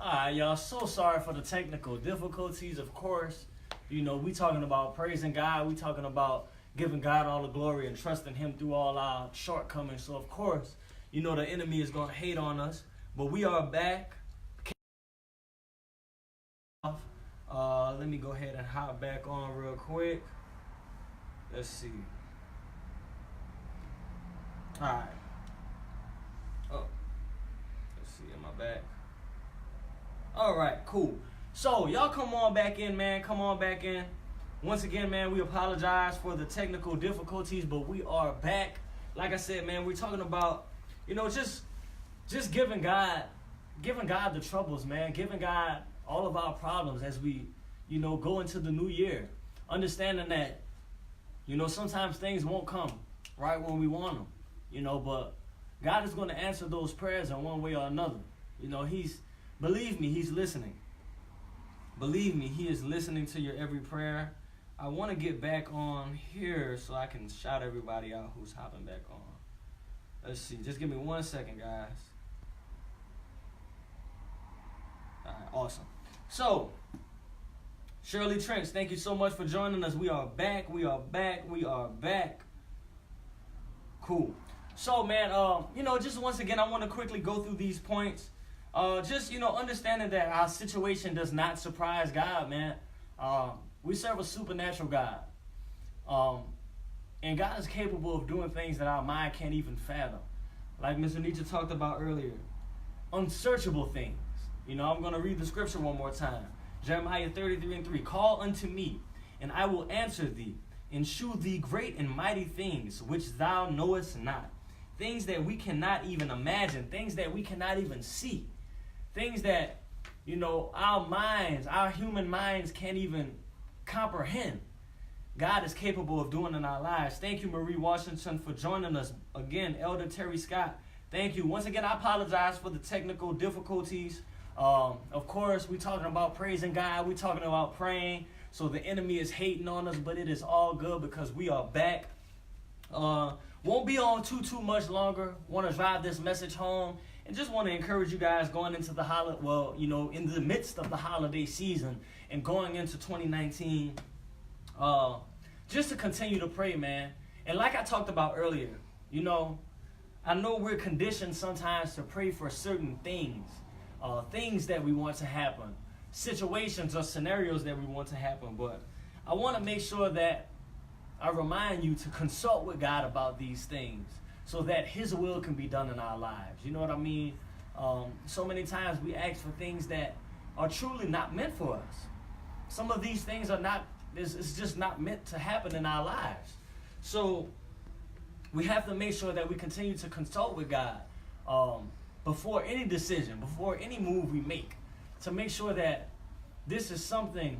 Alright, y'all, so sorry for the technical difficulties, of course. You know, we talking about praising God. We talking about giving God all the glory and trusting him through all our shortcomings. So, of course, you know the enemy is going to hate on us. But we are back. Let me go ahead and hop back on real quick. Let's see. Alright. Oh. Let's see, am I back? Alright, cool. So, y'all come on back in, man. Come on back in. Once again, man, we apologize for the technical difficulties, but we are back. Like I said, man, we're talking about, you know, just giving God the troubles, man. Giving God all of our problems as we, you know, go into the new year. Understanding that, you know, sometimes things won't come right when we want them, you know, but God is going to answer those prayers in one way or another. You know, believe me, he's listening. Believe me, he is listening to your every prayer. I want to get back on here so I can shout everybody out who's hopping back on. Let's see. Just give me 1 second, guys. All right, awesome. So, Shirley Trench, thank you so much for joining us. We are back. We are back. We are back. Cool. So, man, you know, just once again, I want to quickly go through these points. Just, you know, understanding that our situation does not surprise God, man. We serve a supernatural God. And God is capable of doing things that our mind can't even fathom. Like Mr. Nietzsche talked about earlier. Unsearchable things. You know, I'm going to read the scripture one more time. Jeremiah 33:3. Call unto me, and I will answer thee, and shew thee great and mighty things, which thou knowest not. Things that we cannot even imagine. Things that we cannot even see. Things that, you know, our human minds can't even comprehend. God is capable of doing in our lives. Thank you, Marie Washington, for joining us. Again, Elder Terry Scott, thank you. Once again, I apologize for the technical difficulties. Of course, we're talking about praising God. We're talking about praying. So the enemy is hating on us, but it is all good because we are back. Won't be on too much longer. Want to drive this message home. And just want to encourage you guys going into the in the midst of the holiday season and going into 2019, just to continue to pray, man. And like I talked about earlier, you know, I know we're conditioned sometimes to pray for certain things, things that we want to happen, situations or scenarios that we want to happen. But I want to make sure that I remind you to consult with God about these things, so that his will can be done in our lives. You know what I mean? So many times we ask for things that are truly not meant for us. Some of these things it's just not meant to happen in our lives. So we have to make sure that we continue to consult with God before any decision, before any move we make, to make sure that this is something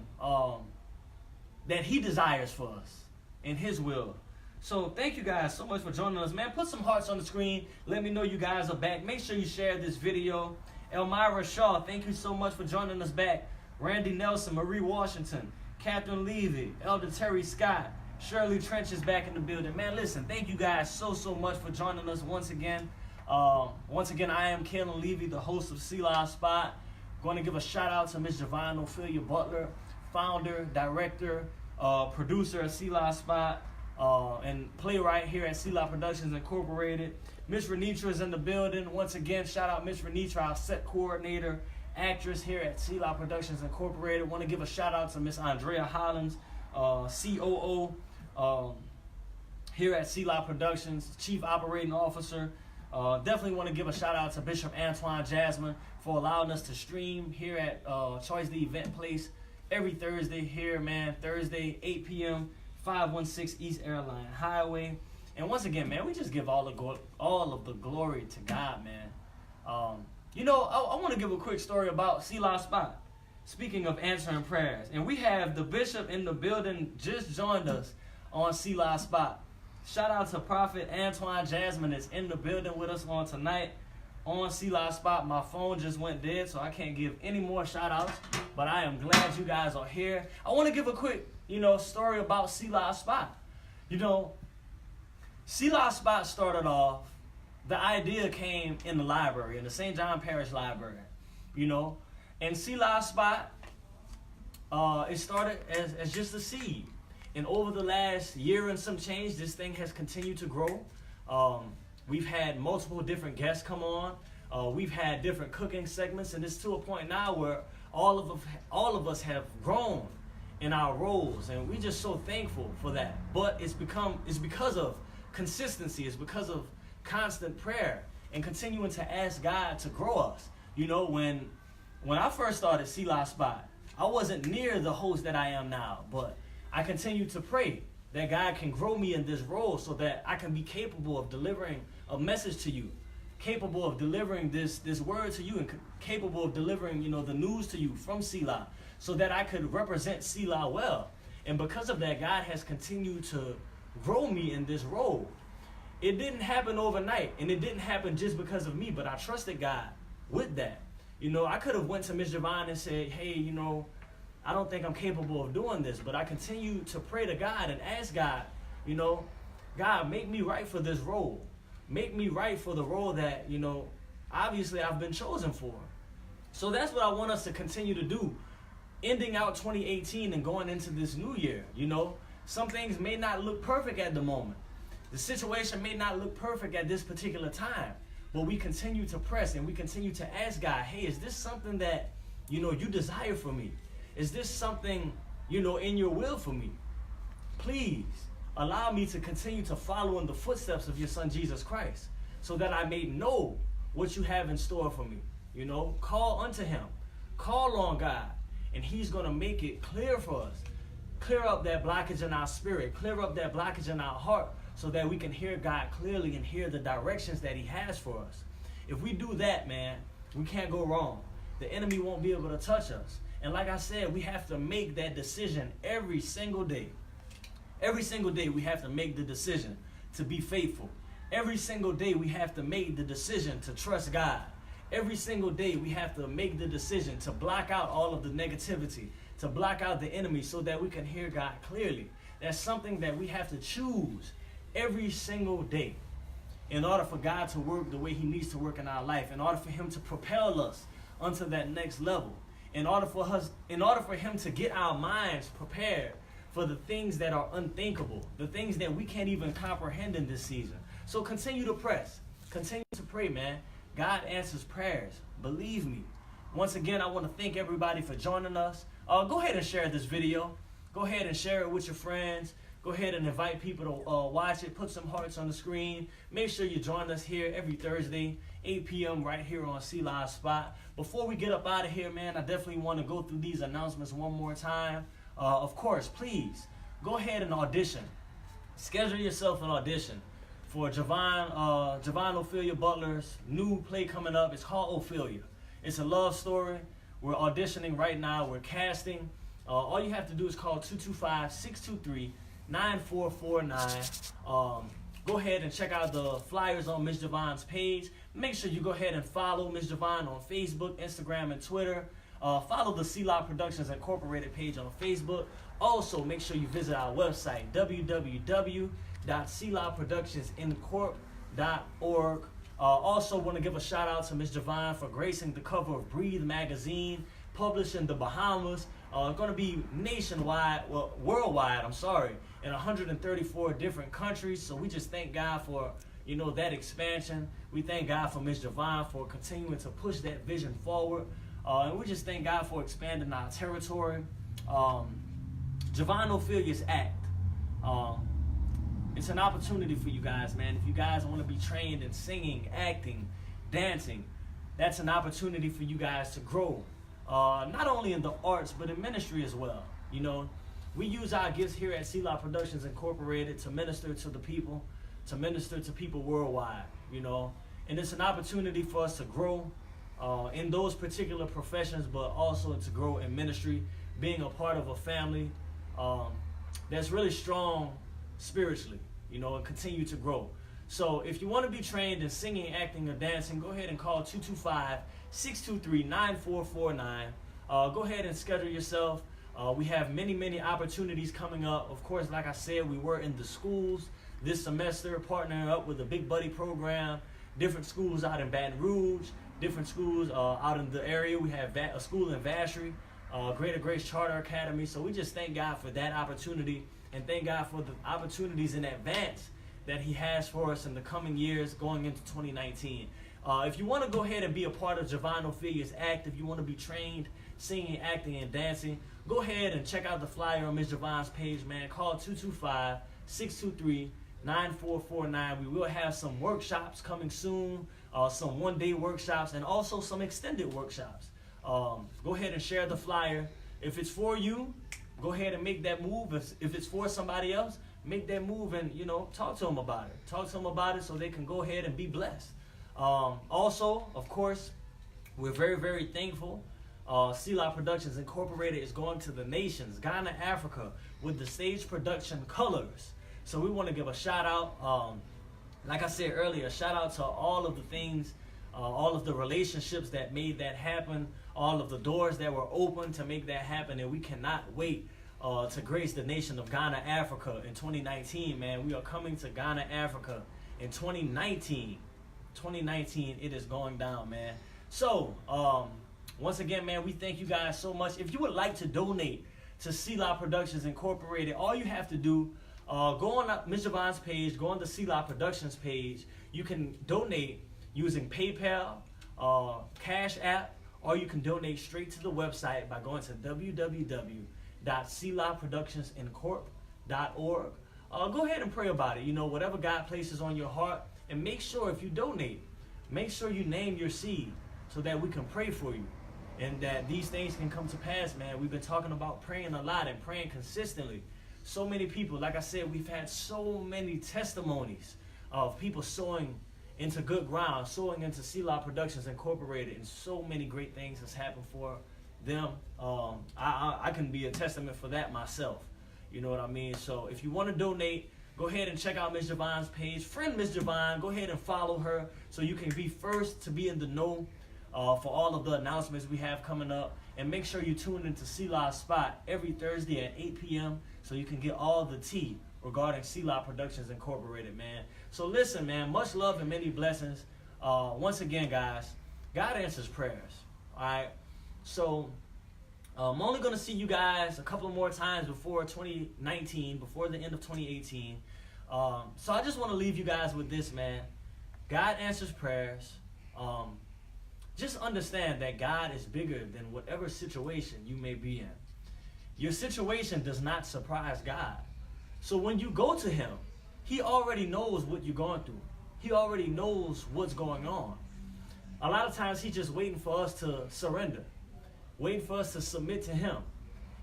that he desires for us in his will. So thank you guys so much for joining us, man. Put some hearts on the screen. Let me know you guys are back. Make sure you share this video. Elmira Shaw, thank you so much for joining us back. Randy Nelson, Marie Washington, Catherine Levy, Elder Terry Scott, Shirley Trench is back in the building. Man, listen, thank you guys so much for joining us once again. I am Kalen Levy, the host of SeLah's Spot. Going to give a shout out to Miss JaVon, Ophelia, Butler, founder, director, producer of SeLah's Spot. And Playwright here at SeLah's Productions Incorporated. Miss Renitra is in the building. Once again, shout out Miss Renitra, our set coordinator, actress here at SeLah's Productions Incorporated. Want to give a shout out to Miss Andrea Hollins, COO here at SeLah's Productions, Chief Operating Officer. Definitely want to give a shout out to Bishop Antoine Jasmine for allowing us to stream here at Choice the Event Place every Thursday here, man. Thursday, 8 p.m., 516 East Airline Highway. And once again, man, we just give all of the glory to God, man. You know, I want to give a quick story about SeLah's Spot. Speaking of answering prayers, and we have the bishop in the building just joined us on SeLah's Spot. Shout out to Prophet Antoine Jasmine that's in the building with us on tonight on SeLah's Spot. My phone just went dead, so I can't give any more shout outs, but I am glad you guys are here. I want to give a quick, story about SeLah's Spot. SeLah's Spot started off, the idea came in the library, in the St. John Parish Library. And SeLah's spot, it started as just a seed. And over the last year and some change, this thing has continued to grow. We've had multiple different guests come on. We've had different cooking segments, and it's to a point now where all of us have grown in our roles, and we're just so thankful for that. But it's because of consistency. It's because of constant prayer and continuing to ask God to grow us. You know, when I first started SeLah's spot, I wasn't near the host that I am now, but I continue to pray that God can grow me in this role so that I can be capable of delivering a message to you, capable of delivering this word to you, and capable of delivering, you know, the news to you from SeLah, so that I could represent SeLah well. And because of that, God has continued to grow me in this role. It didn't happen overnight, and it didn't happen just because of me, but I trusted God with that. You know, I could have went to Ms. JaVon and said, hey, you know, I don't think I'm capable of doing this, but I continue to pray to God and ask God, you know, God, make me right for this role. Make me right for the role that, you know, obviously I've been chosen for. So that's what I want us to continue to do, ending out 2018 and going into this new year. You know, some things may not look perfect at the moment. The situation may not look perfect at this particular time, but we continue to press and we continue to ask God, hey, is this something that, you know, you desire for me? Is this something, you know, in your will for me? Please allow me to continue to follow in the footsteps of your son, Jesus Christ, so that I may know what you have in store for me. You know, call unto him, call on God, and he's going to make it clear for us. Clear up that blockage in our spirit, clear up that blockage in our heart, so that we can hear God clearly and hear the directions that he has for us. If we do that, man, we can't go wrong. The enemy won't be able to touch us. And like I said, we have to make that decision every single day. Every single day we have to make the decision to be faithful. Every single day we have to make the decision to trust God. Every single day we have to make the decision to block out all of the negativity, to block out the enemy so that we can hear God clearly. That's something that we have to choose every single day in order for God to work the way he needs to work in our life, in order for him to propel us onto that next level, in order for him to get our minds prepared for the things that are unthinkable, the things that we can't even comprehend in this season. So continue to press, continue to pray, man. God answers prayers, believe me. Once again, I want to thank everybody for joining us. Go ahead and share this video. Go ahead and share it with your friends. Go ahead and invite people to watch it. Put some hearts on the screen. Make sure you join us here every Thursday, 8 p.m. right here on SeLah's Spot. Before we get up out of here, man, I definitely want to go through these announcements one more time. Of course, please, go ahead and audition. Schedule yourself an audition for JaVon Ophelia Butler's new play coming up. It's called Ophelia. It's a love story. We're auditioning right now. We're casting. All you have to do is call 225-623-9449. Go ahead and check out the flyers on Ms. JaVon's page. Make sure you go ahead and follow Ms. JaVon on Facebook, Instagram, and Twitter. Follow the SeLah Productions Incorporated page on Facebook. Also, make sure you visit our website, www.selahproductionsincorp.org. Also, want to give a shout out to Ms. JaVon for gracing the cover of Breathe magazine, published in the Bahamas. Going to be worldwide, in 134 different countries. So we just thank God for, you know, that expansion. We thank God for Ms. JaVon for continuing to push that vision forward. And we just thank God for expanding our territory. JaVon Ophelia's Act. It's an opportunity for you guys, man. If you guys want to be trained in singing, acting, dancing, that's an opportunity for you guys to grow. Not only in the arts, but in ministry as well. You know, we use our gifts here at SeLah Productions Incorporated to minister to the people, to minister to people worldwide, you know. And it's an opportunity for us to grow in those particular professions, but also to grow in ministry, being a part of a family that's really strong spiritually, you know, and continue to grow. So if you want to be trained in singing, acting, or dancing, go ahead and call 225-623-9449. Go ahead and schedule yourself. We have many opportunities coming up. Of course, like I said, we were in the schools this semester, partnering up with the Big Buddy program, different schools out in Baton Rouge, different schools out in the area. We have a school in Vacherie, Greater Grace Charter Academy. So we just thank God for that opportunity, and thank God for the opportunities in advance that he has for us in the coming years going into 2019. If you want to go ahead and be a part of JaVon Ophelia's act, if you want to be trained singing, acting, and dancing, go ahead and check out the flyer on Ms. JaVon's page, man. Call 225-623-9449. We will have some workshops coming soon, some one-day workshops, and also some extended workshops. Go ahead and share the flyer. If it's for you, go ahead and make that move. If it's for somebody else, make that move and, talk to them about it. Talk to them about it so they can go ahead and be blessed. Also, of course, we're very, very thankful. SeLah's Productions Incorporated is going to the nations, Ghana, Africa, with the stage production Colors. So we want to give a shout out, like I said earlier, shout out to all of the things, all of the relationships that made that happen, all of the doors that were open to make that happen, and we cannot wait to grace the nation of Ghana, Africa in 2019, man. We are coming to Ghana, Africa in 2019. 2019, it is going down, man. So, once again, man, we thank you guys so much. If you would like to donate to SeLah's Productions Incorporated, all you have to do, go on Ms. JaVon's page, go on the SeLah's Productions page. You can donate using PayPal, Cash App, or you can donate straight to the website by going to www.selahproductionsincorp.org. Go ahead and pray about it. Whatever God places on your heart. And make sure if you donate, make sure you name your seed so that we can pray for you and that these things can come to pass, man. We've been talking about praying a lot and praying consistently. So many people, like I said, we've had so many testimonies of people sowing into good ground, sowing into SeLah's Productions Incorporated, and so many great things has happened for them. I can be a testament for that myself. You know what I mean? So if you want to donate, go ahead and check out Ms. JaVon's page. Friend Ms. JaVon. Go ahead and follow her so you can be first to be in the know for all of the announcements we have coming up. And make sure you tune into SeLah's Spot every Thursday at 8 p.m. so you can get all the tea regarding SeLah's Productions Incorporated, man. So listen, man, much love and many blessings. Once again, guys, God answers prayers, all right? So I'm only going to see you guys a couple more times before 2019, before the end of 2018. So I just want to leave you guys with this, man. God answers prayers. Just understand that God is bigger than whatever situation you may be in. Your situation does not surprise God. So when you go to him, he already knows what you're going through. He already knows what's going on. A lot of times he's just waiting for us to surrender, waiting for us to submit to him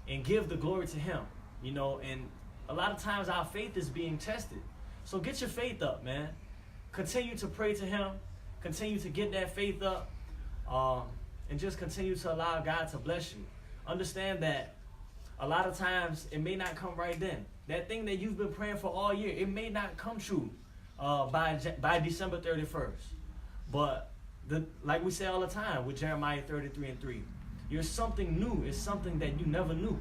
and give the glory to him, and a lot of times our faith is being tested. So get your faith up, man. Continue to pray to him. Continue to get that faith up, and just continue to allow God to bless you. Understand that a lot of times it may not come right then. That thing that you've been praying for all year, it may not come true by December 31st. But like we say all the time with Jeremiah 33:3, you're something new. It's something that you never knew.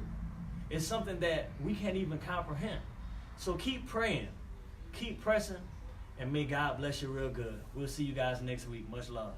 It's something that we can't even comprehend. So keep praying, keep pressing, and may God bless you real good. We'll see you guys next week. Much love.